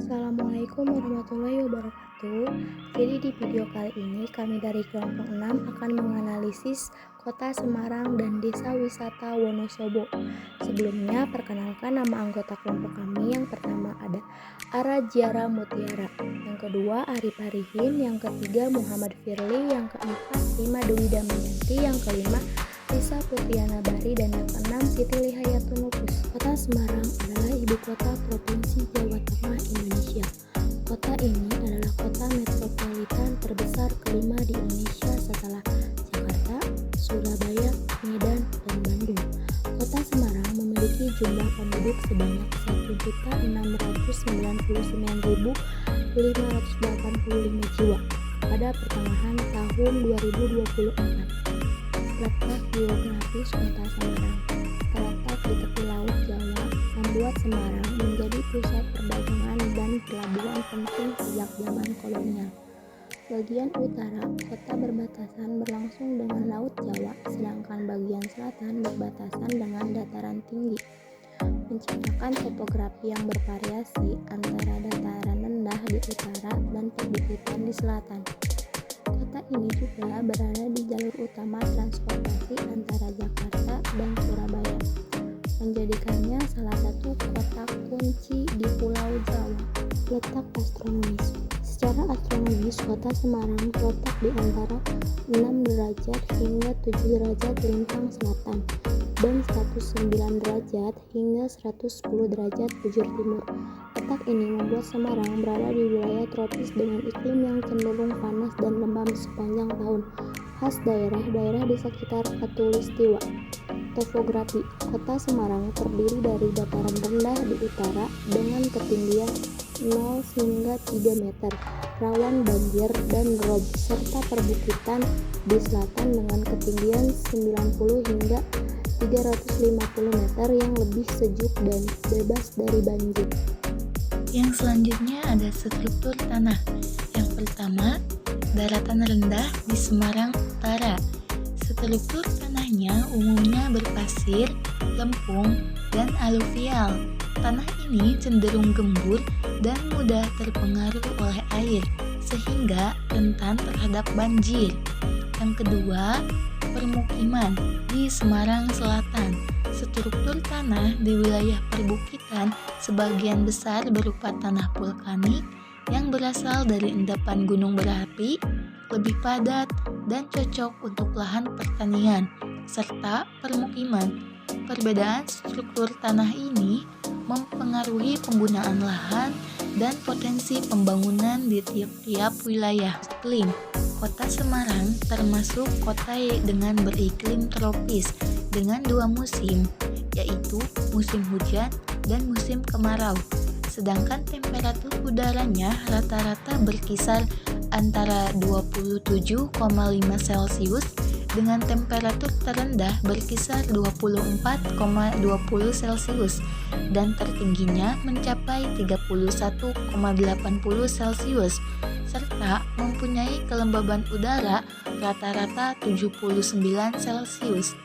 Assalamualaikum warahmatullahi wabarakatuh. Jadi di video kali ini kami dari kelompok 6 akan menganalisis Kota Semarang dan Desa Wisata Wonosobo. Sebelumnya perkenalkan nama anggota kelompok kami. Yang pertama ada Arajiara Mutiara, yang kedua Arif Arihin, yang ketiga Muhammad Firly, yang keempat Lima Dewi Damayanti, yang kelima Lisa Putriana Bari, dan yang keenam Siti Lihayatun Lubis. Kota Semarang adalah ibu kota Provinsi Jawa Tengah Indonesia. Kota ini adalah kota metropolitan terbesar kelima di Indonesia setelah Jakarta, Surabaya, Medan, dan Bandung. Kota Semarang memiliki jumlah penduduk sebanyak 1.699.585 jiwa pada pertengahan tahun 2024. Letak geografis Kota Semarang terletak di tepi Laut Jawa, membuat Semarang menjadi pusat perdagangan dan pelabuhan penting sejak zaman kolonial. Bagian utara kota berbatasan berlangsung dengan Laut Jawa, sedangkan bagian selatan berbatasan dengan dataran tinggi, menciptakan topografi yang bervariasi antara dataran rendah di utara dan perbukitan di selatan. Kota ini juga berada di jalur utama transportasi antara Jakarta dan Surabaya, menjadikannya salah satu kota kunci di Pulau Jawa. Letak astronomis. Secara astronomis, Kota Semarang terletak di antara 6 derajat hingga 7 derajat lintang selatan dan 109 derajat hingga 110 derajat bujur timur. Letak ini membuat Semarang berada di wilayah tropis dengan iklim yang cenderung panas dan lembab sepanjang tahun, khas daerah-daerah di sekitar Katulistiwa. Topografi. Kota Semarang terdiri dari dataran rendah di utara dengan ketinggian 0 hingga 3 meter, rawan banjir dan rob, serta perbukitan di selatan dengan ketinggian 90 hingga 350 meter yang lebih sejuk dan bebas dari banjir. Yang selanjutnya ada struktur tanah. Yang pertama, daratan rendah di Semarang Utara. Struktur tanahnya umumnya berpasir, lempung, dan aluvial. Tanah ini cenderung gembur dan mudah terpengaruh oleh air, sehingga rentan terhadap banjir. Yang kedua, permukiman di Semarang Selatan. Struktur tanah di wilayah perbukitan sebagian besar berupa tanah vulkanik yang berasal dari endapan gunung berapi, lebih padat dan cocok untuk lahan pertanian serta permukiman. Perbedaan struktur tanah ini mempengaruhi penggunaan lahan dan potensi pembangunan di tiap-tiap wilayah. Iklim. Kota Semarang termasuk kota dengan beriklim tropis dengan 2 musim, yaitu musim hujan dan musim kemarau. Sedangkan temperatur udaranya rata-rata berkisar antara 27,5 Celcius dengan temperatur terendah berkisar 24,20 Celcius dan tertingginya mencapai 31,80 Celcius, serta mempunyai kelembaban udara rata-rata 79 Celcius.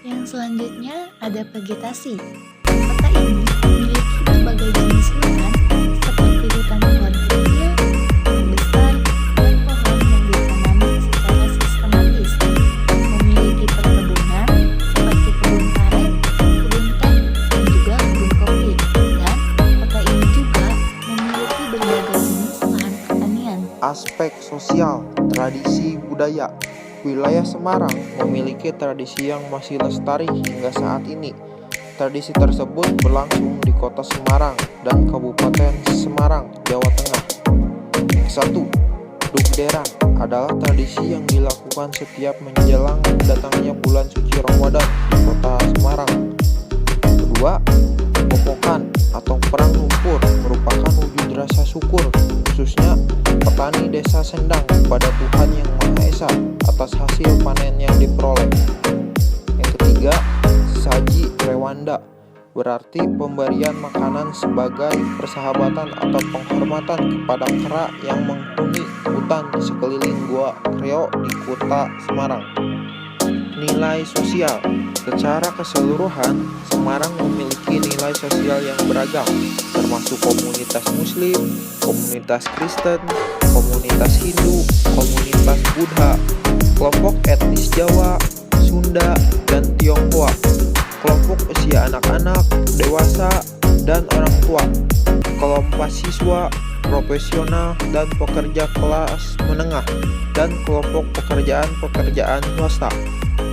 Yang selanjutnya ada vegetasi. Kota ini memiliki berbagai jenis hutan seperti hutan pohon kecil, pohon besar, dan pohon yang ditanami secara sistematis. Memiliki perkebunan seperti kebun karet, kebun teh, dan juga kebun kopi. Dan kota ini juga memiliki berbagai jenis lahan pertanian. Aspek sosial, tradisi budaya. Wilayah Semarang memiliki tradisi yang masih lestari hingga saat ini. Tradisi tersebut berlangsung di Kota Semarang dan Kabupaten Semarang, Jawa Tengah. Yang 1. Dugderan adalah tradisi yang dilakukan setiap menjelang datangnya bulan suci Ramadan di Kota Semarang. Kedua, Popokan atau perang lumpur merupakan wujud rasa syukur khususnya petani desa Sendang kepada Tuhan Yang Maha Esa atas hasil panen yang diperoleh. Yang ketiga, Saji Rewanda berarti pemberian makanan sebagai persahabatan atau penghormatan kepada kera yang menghuni hutan di sekeliling Gua Kreo di Kota Semarang. nilai sosial. Secara keseluruhan, Semarang memiliki nilai sosial yang beragam, termasuk komunitas Muslim, komunitas Kristen, komunitas Hindu, komunitas Buddha, kelompok etnis Jawa, Sunda, dan Tionghoa, kelompok usia anak-anak, dewasa, dan orang tua, kelompok siswa, profesional, dan pekerja kelas menengah, dan kelompok pekerjaan swasta,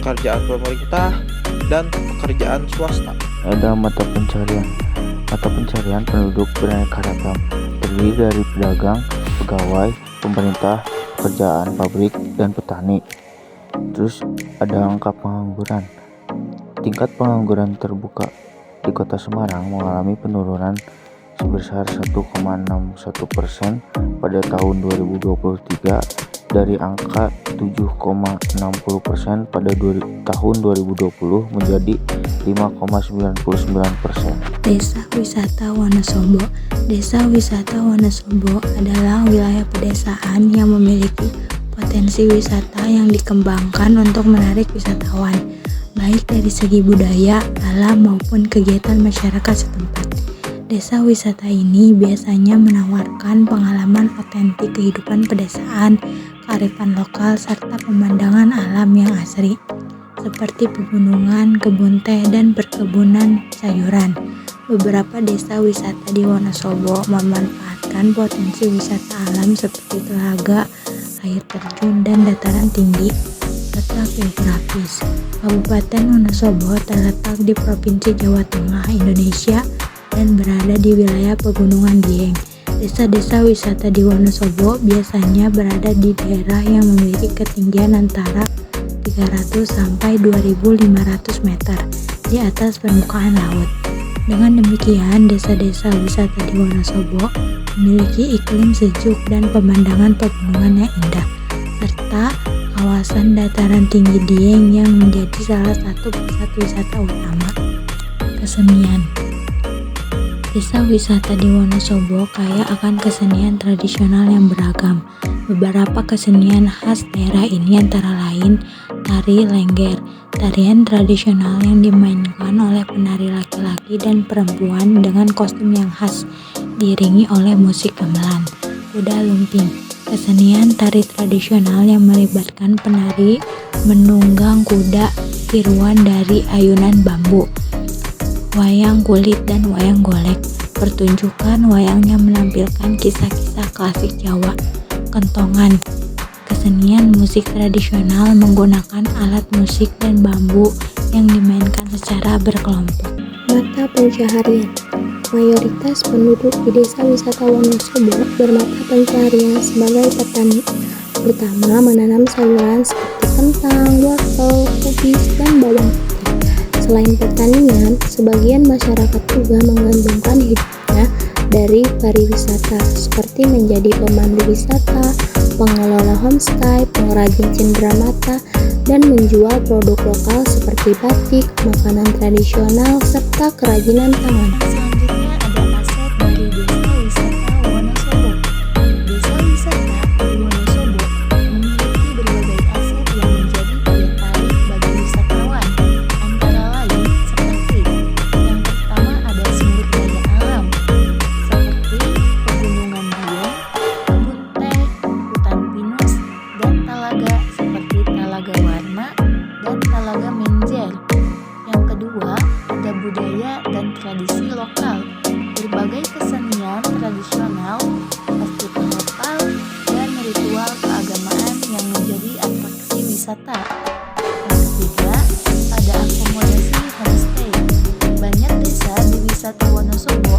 pekerjaan pemerintah, dan pekerjaan swasta. Ada mata pencarian. Mata pencarian penduduk beraneka ragam, terdiri dari pedagang, pegawai, pemerintah, pekerjaan pabrik, dan petani. Terus ada angka pengangguran. Tingkat pengangguran terbuka di Kota Semarang mengalami penurunan sebesar 1,61% pada tahun 2023 dari angka 7,60% pada tahun 2020 menjadi 5,99%. Desa Wisata Wonosobo. Desa Wisata Wonosobo adalah wilayah pedesaan yang memiliki potensi wisata yang dikembangkan untuk menarik wisatawan, baik dari segi budaya, alam maupun kegiatan masyarakat setempat. Desa wisata ini biasanya menawarkan pengalaman otentik kehidupan pedesaan, kearifan lokal, serta pemandangan alam yang asri, seperti pegunungan, kebun teh, dan perkebunan sayuran. Beberapa desa wisata di Wonosobo memanfaatkan potensi wisata alam seperti telaga, air terjun, dan dataran tinggi. Letak geografis. Kabupaten Wonosobo terletak di Provinsi Jawa Tengah, Indonesia, dan berada di wilayah Pegunungan Dieng. Desa-desa wisata di Wonosobo biasanya berada di daerah yang memiliki ketinggian antara 300 sampai 2.500 meter di atas permukaan laut. Dengan demikian, desa-desa wisata di Wonosobo memiliki iklim sejuk dan pemandangan pegunungan yang indah, serta kawasan dataran tinggi Dieng yang menjadi salah satu pusat wisata utama. Kesenian. Desa wisata di Wonosobo kaya akan kesenian tradisional yang beragam. Beberapa kesenian khas daerah ini antara lain tari lengger, tarian tradisional yang dimainkan oleh penari laki-laki dan perempuan dengan kostum yang khas, diiringi oleh musik gamelan. Kuda lumping, kesenian tari tradisional yang melibatkan penari menunggang kuda tiruan dari ayunan bambu. Wayang kulit dan wayang golek, pertunjukan wayang yang menampilkan kisah-kisah klasik Jawa. Kentongan, kesenian musik tradisional menggunakan alat musik dan bambu yang dimainkan secara berkelompok. Mata pencaharian. Mayoritas penduduk di desa wisata Wonosobo bermata pencaharian sebagai petani, terutama menanam sayuran seperti kentang, wortel, kubis, dan bawang putih. Selain pertanian, sebagian masyarakat juga menggantungkan hidupnya dari pariwisata, seperti menjadi pemandu wisata, pengelola homestay, pengrajin cenderamata, dan menjual produk lokal seperti batik, makanan tradisional, serta kerajinan tangan. Selanjutnya ada aset dari Desa Wisata Wonosobo. Desa wisata di Wonosobo memiliki berbagai aset yang menjadi daya tarik bagi wisatawan. Antara lain seperti yang pertama ada sumber daya alam seperti pegunungan Dieng, kebun teh, hutan pinus, dan talaga seperti Talaga Warna dan Talaga Menjer. Yang kedua, ada budaya dan tradisi lokal, berbagai kesenian tradisional, festival lokal, dan ritual keagamaan yang menjadi atraksi wisata. Yang ketiga, ada akomodasi homestay. Banyak desa di wisata Wonosobo